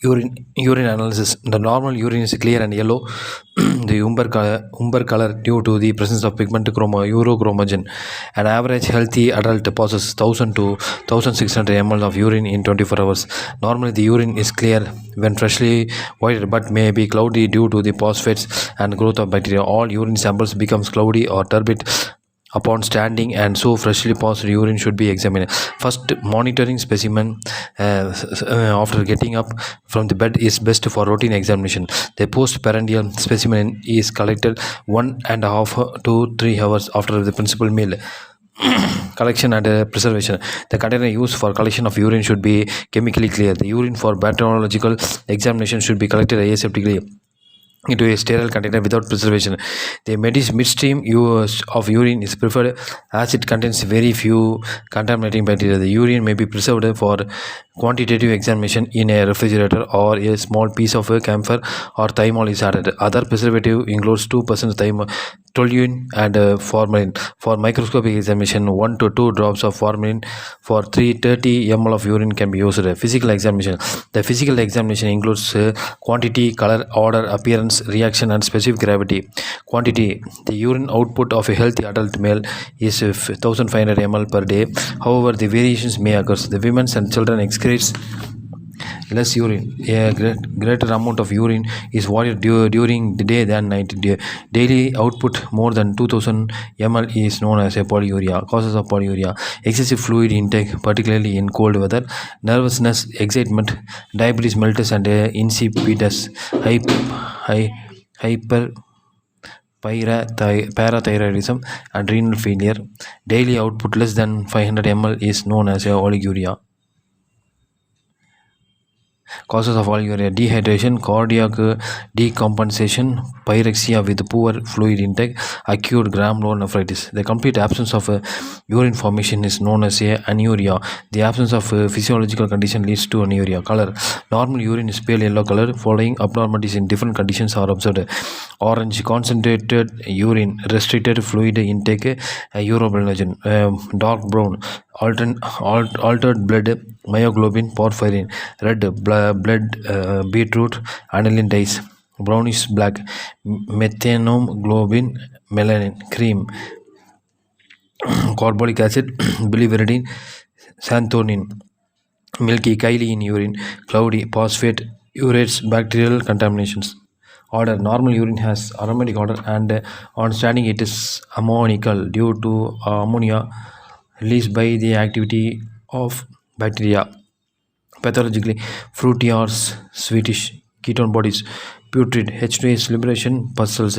Urine analysis. The normal urine is clear and yellow. The umber color due to the presence of pigment urochromogen. An average healthy adult passes 1000 to 1600 ml of urine in 24 hours. Normally, the urine is clear when freshly white, but may be cloudy due to the phosphates and growth of bacteria. All urine samples becomes cloudy or turbid upon standing, and so freshly passed urine should be examined. First, monitoring specimen after getting up from the bed is best for routine examination. The postprandial specimen is collected 1.5 to 3 hours after the principal meal. Collection and preservation. The container used for collection of urine should be chemically clear. The urine for bacteriological examination should be collected aseptically into a sterile container without preservation. The midstream use of urine is preferred as it contains very few contaminating bacteria. The urine may be preserved for quantitative examination in a refrigerator, or a small piece of camphor or thymol is added. Other preservative includes 2% toluene and formalin. For microscopic examination, 1 to 2 drops of formalin for 330 ml of urine can be used. Physical examination. The physical examination includes quantity, color, odor, appearance, reaction, and specific gravity. Quantity. The urine output of a healthy adult male is 1500 ml per day. However, the variations may occur. The women and children excrete less urine. A greater amount of urine is voided during the day than night. Daily output more than 2000 ml is known as a polyuria. Causes of polyuria: excessive fluid intake, particularly in cold weather; nervousness, excitement; diabetes mellitus and insipidus; hyper parathyroidism and renal failure. Daily output less than 500 ml is known as a oliguria. Causes of oliguria: dehydration, cardiac decompensation, pyrexia with poor fluid intake, acute glomerulonephritis. The complete absence of urine formation is known as anuria. The absence of physiological condition leads to anuria. Color: normal urine is pale yellow color. Following abnormalities in different conditions are observed: orange, concentrated urine, restricted fluid intake, urobilinogen; dark brown, altered blood, myoglobin, porphyrin; red blood, beetroot, aniline dyes; brownish black, methanoglobin, melanin; cream, carbolic acid, biliverdin, xanthonin; milky, kaolin urine; cloudy, phosphate, urates, bacterial contaminations. Odor: normal urine has aromatic odor, and on standing it is ammoniacal due to ammonia released by the activity of bacteria. Pathologically, fruity or sweetish; ketone bodies; putrid; H2S liberation; pustules;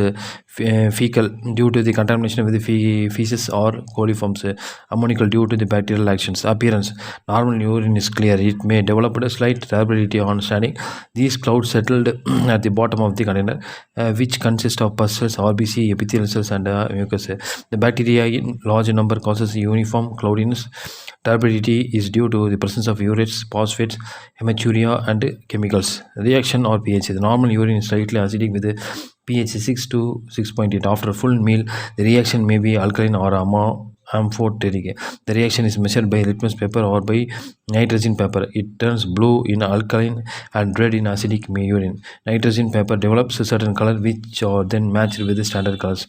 fecal due to the contamination with the feces or coliforms; ammoniacal due to the bacterial actions. Appearance: normal urine is clear. It may develop a slight turbidity on standing. These clouds settled at the bottom of the container, which consist of pustules, RBC, epithelial cells, and mucus. The bacteria in large number causes uniform cloudiness. Turbidity is due to the presence of urates, phosphates, hematuria, and chemicals. Reaction or pH. The normal urine is slightly acidic with a pH 6 to 6.8. After a full meal, the reaction may be alkaline or amphoteric. The reaction is measured by litmus paper or by nitrogen paper. It turns blue in alkaline and red in acidic urine. Nitrogen paper develops a certain color, which are then matched with the standard colors.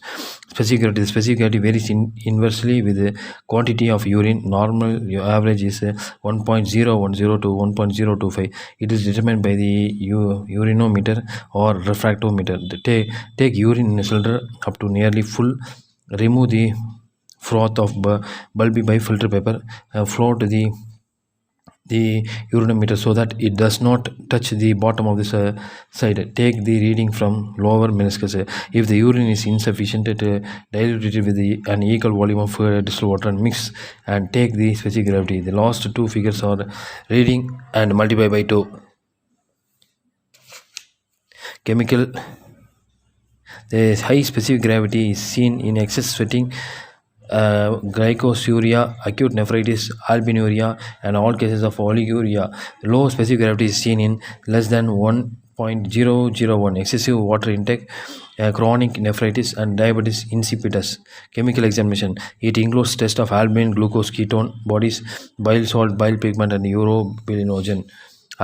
Specific gravity. The specific gravity varies inversely with the quantity of urine. Normal average is 1.010 to 1.025. It is determined by the urinometer or refractometer. Take urine in a cylinder up to nearly full. Remove the froth of bulby by filter paper. Float the urinometer so that it does not touch the bottom of this side. Take the reading from lower meniscus. If the urine is insufficient, dilute it with an equal volume of distilled water and mix, and take the specific gravity. The last two figures are reading and multiply by 2. Chemical. The high specific gravity is seen in excess sweating, glycosuria, acute nephritis, albinuria, and all cases of oliguria. Low specific gravity is seen in less than 1.001, excessive water intake, chronic nephritis, and diabetes insipidus. Chemical examination. It includes test of albumin, glucose, ketone bodies, bile salt, bile pigment, and urobilinogen.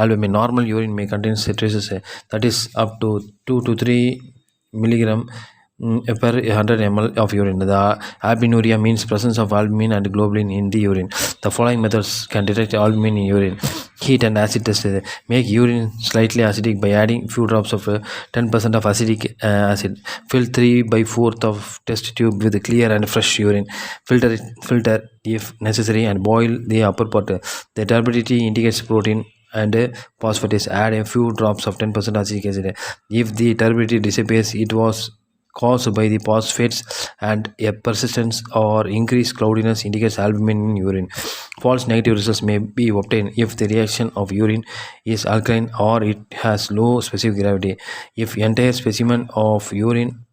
albumin. Normal urine may contain traces that is up to 2 to 3 milligram per 100 ml of urine. The albuminuria means presence of albumin and globulin in the urine. The following methods can detect albumin in urine. Heat and acid test. Make urine slightly acidic by adding few drops of 10% of acidic acid. Fill 3 by 4th of test tube with clear and fresh urine. Filter if necessary and boil the upper part. The turbidity indicates protein and phosphatase. Add a few drops of 10% acetic acid. If the turbidity disappears, it was caused by the phosphates, and a persistence or increased cloudiness indicates albumin in urine. False negative results may be obtained if the reaction of urine is alkaline or it has low specific gravity. If entire specimen of urine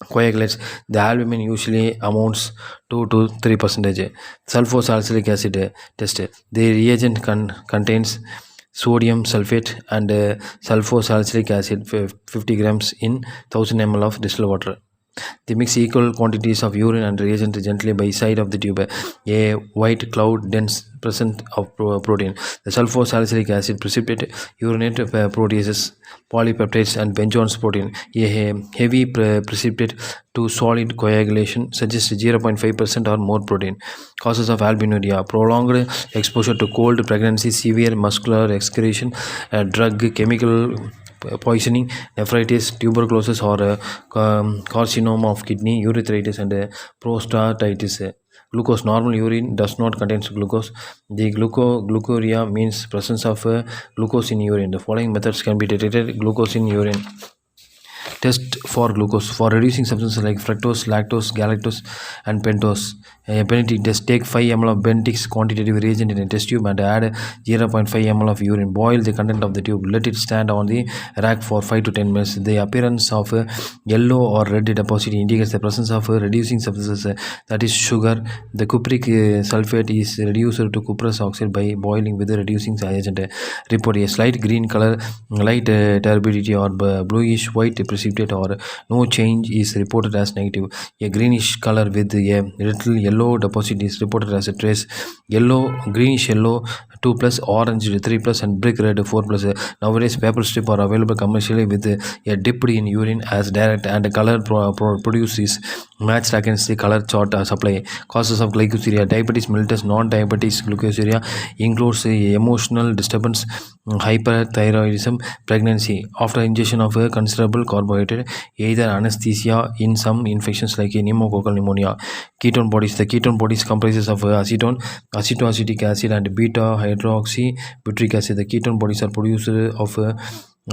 coagulates, the albumin usually amounts 2 to 3 percentage. Sulfosalicylic acid test. The reagent contains sodium sulfate and sulfosalicylic acid 50 grams in 1000 ml of distilled water. They mix equal quantities of urine and reagent gently by side of the tube. A white cloud dense present of protein. The sulfosalicylic acid precipitate urinate proteases, polypeptides, and benzones protein. A heavy precipitate to solid coagulation suggests 0.5% or more protein. Causes of albuminuria: prolonged exposure to cold, pregnancy, severe muscular excretion, drug, chemical poisoning, nephritis, tuberculosis, or carcinoma of kidney, urethritis, and prostatitis. Glucose. Normal urine does not contain glucose. The glucoria means presence of glucose in urine. The following methods can be detected glucose in urine. Test for glucose for reducing substances like fructose, lactose, galactose, and pentose. A Benedict test: take 5 ml of Benedict's quantitative reagent in a test tube and add 0.5 ml of urine. Boil the content of the tube. Let it stand on the rack for 5 to 10 minutes. The appearance of a yellow or red deposit indicates the presence of reducing substances, that is sugar. The cupric sulfate is reduced to cuprous oxide by boiling with the reducing agent. Report: a slight green color, light turbidity, or bluish white precipitate, or no change is reported as negative. A greenish color with a little yellow deposit is reported as a trace. Yellow, greenish yellow 2 plus, orange 3 plus, and brick red 4 plus. Nowadays, paper strip are available commercially with a dipped in urine as direct, and the color produced is matched against the color chart supply. Causes of glycosuria: diabetes mellitus. Non-diabetes glycosuria includes emotional disturbance, hyperthyroidism, pregnancy. After ingestion of a considerable carbohydrate, either anesthesia in some infections like pneumococcal pneumonia. Ketone bodies. The ketone bodies comprises of acetone, acetoacetic acid, and beta hydroxybutyric acid. The ketone bodies are produced of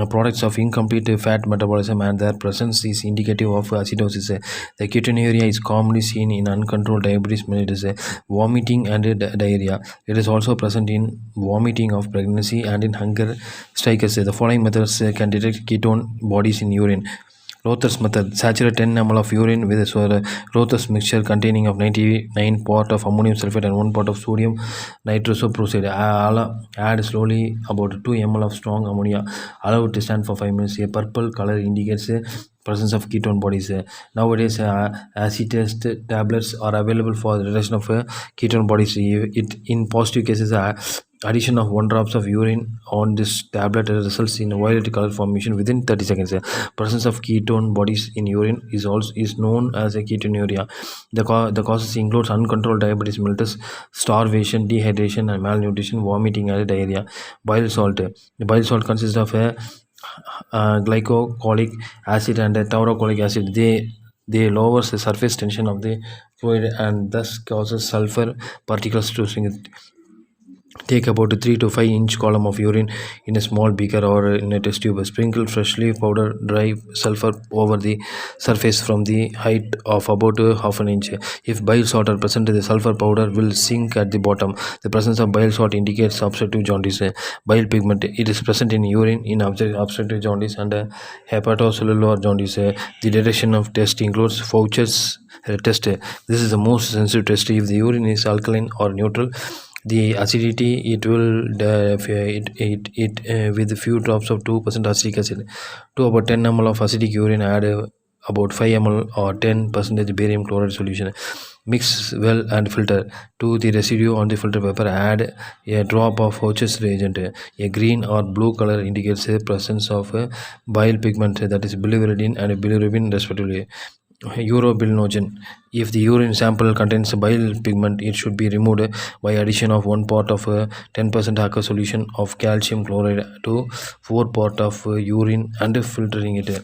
products of incomplete fat metabolism, and their presence is indicative of acidosis. The ketonuria is commonly seen in uncontrolled diabetes mellitus, vomiting, and diarrhea. It is also present in vomiting of pregnancy and in hunger strikers. The following methods can detect ketone bodies in urine. Rother's method: saturate 10 ml of urine with a Rother's mixture containing of 99 part of ammonium sulfate and 1 part of sodium nitrosoproside. Add slowly about 2 ml of strong ammonia. Allow it to stand for 5 minutes. A purple color indicates presence of ketone bodies. Nowadays, acid-test tablets are available for the detection of ketone bodies. In positive cases, addition of 1 drops of urine on this tablet results in a violet color formation within 30 seconds. Presence of ketone bodies in urine is known as a ketonuria. The causes includes uncontrolled diabetes mellitus, starvation, dehydration, and malnutrition, vomiting, and diarrhea. Bile salt. The bile salt consists of a glycolic acid and taurocolic acid. They lowers the surface tension of the fluid and thus causes sulfur particles to shrink. Take about a 3 to 5 inch column of urine in a small beaker or in a test tube. Sprinkle freshly powdered dry sulfur over the surface from the height of about half an inch. If bile salt are present, the sulfur powder will sink at the bottom. The presence of bile salt indicates obstructive jaundice. Bile pigment: it is present in urine in obstructive jaundice and hepatocellular jaundice. The detection of test includes Faucher's test. This is the most sensitive test. If the urine is alkaline or neutral, the acidity, it will with a few drops of 2% acetic acid to about 10 ml of acidic urine. Add about 5 ml or 10% barium chloride solution. Mix well and filter. To the residue on the filter paper, add a drop of Hodge's reagent. A green or blue color indicates the presence of bile pigment, that is biliverdin and bilirubin respectively. Urobilinogen. If the urine sample contains bile pigment, it should be removed by addition of 1 part of 10% aqueous solution of calcium chloride to 4 part of urine and filtering it.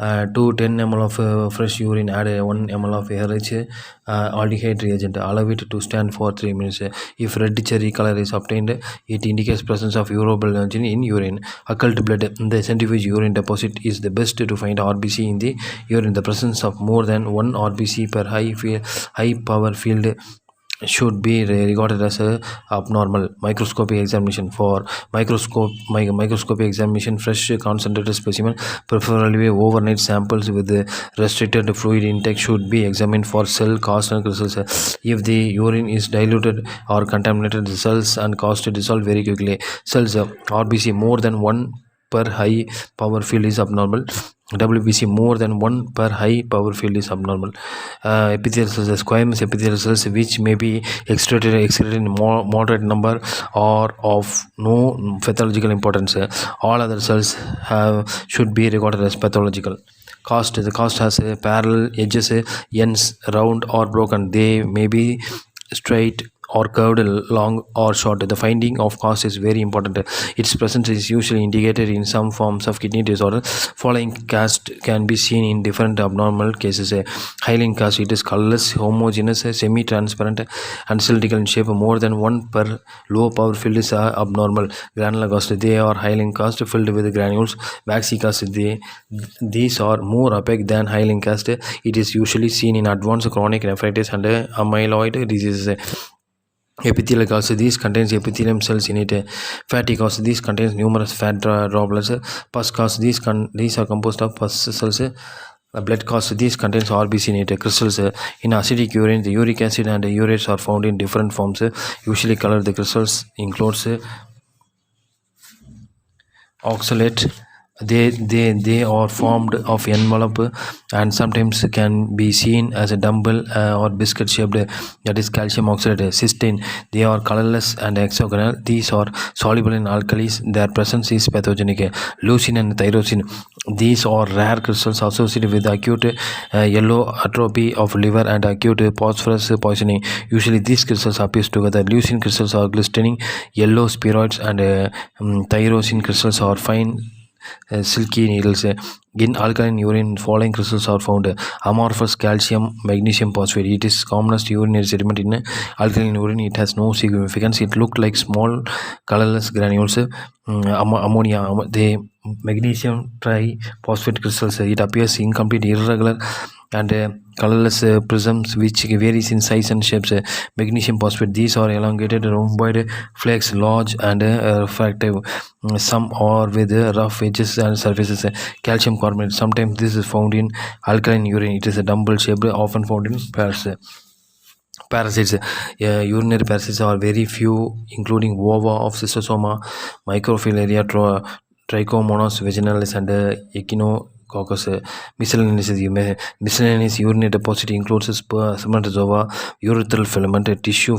To 10 ml of fresh urine, add 1 ml of RH aldehyde reagent. Allow it to stand for 3 minutes. If red cherry color is obtained, it indicates presence of urobilinogen in urine. Occult blood. The centrifuge urine deposit is the best to find RBC in the urine. The presence of more than one RBC per high power field should be regarded as a abnormal. Microscopic examination. For microscopic examination, fresh concentrated specimen, preferably overnight samples with restricted fluid intake, should be examined for cell cast and crystals. If the urine is diluted or contaminated, the cells and cast dissolve very quickly. Cells RBC more than one per high power field is abnormal. WBC more than 1 per high power field is abnormal. Epithelial cells, squamous epithelial cells, which may be excreted in moderate number or of no pathological importance. All other cells should be regarded as pathological. Cast. The cast has parallel edges, ends round or broken. They may be straight or curved, long or short. The finding of cast is very important. Its presence is usually indicated in some forms of kidney disorder. Following cast can be seen in different abnormal cases. Hyaline cast. It is colorless, homogeneous, semi-transparent and cylindrical in shape. More than 1 per low power field is abnormal. Granular cast. They are hyaline cast filled with granules. Waxy cast. These are more opaque than hyaline cast. It is usually seen in advanced chronic nephritis and amyloid diseases. Epithelial cast. These contains epithelium cells in it. Fatty cast. These contains numerous fat droplets. Pus cast. These are composed of pus cells. Blood cast. These contains RBC in it. Crystals. In acidic urine, the uric acid and urates are found in different forms. Usually colored. The crystals includes oxalate. They are formed of envelope and sometimes can be seen as a dumbbell or biscuit shaped, that is calcium oxalate. Cysteine. They are colorless and hexagonal. These are soluble in alkalis. Their presence is pathogenic. Leucine and tyrosine. These are rare crystals associated with acute yellow atrophy of liver and acute phosphorus poisoning. Usually these crystals appear together. Leucine crystals are glistening yellow spheroids and tyrosine crystals are fine silky needles. In alkaline urine, following crystals are found. Amorphous calcium magnesium phosphate. It is commonest urinary sediment in alkaline urine. It has no significance. It looked like small colorless granules. Ammonia. The magnesium triphosphate crystals. It appears incomplete, irregular and colorless prisms which varies in size and shapes. Magnesium phosphate. These are elongated rhomboid flakes, large and refractive. Some are with rough edges and surfaces. Calcium carbonate. Sometimes this is found in alkaline urine. It is a dumbbell shaped, often found in pairs. Parasites. Urinary parasites are very few, including ova of cystosoma, microfilaria, trichomonas vaginalis and echinococcus. Miscellaneous urinary deposit includes spermatozoa, urethral filament, tissue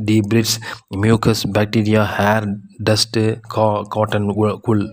debris, mucus, bacteria, hair, dust, cotton, wool.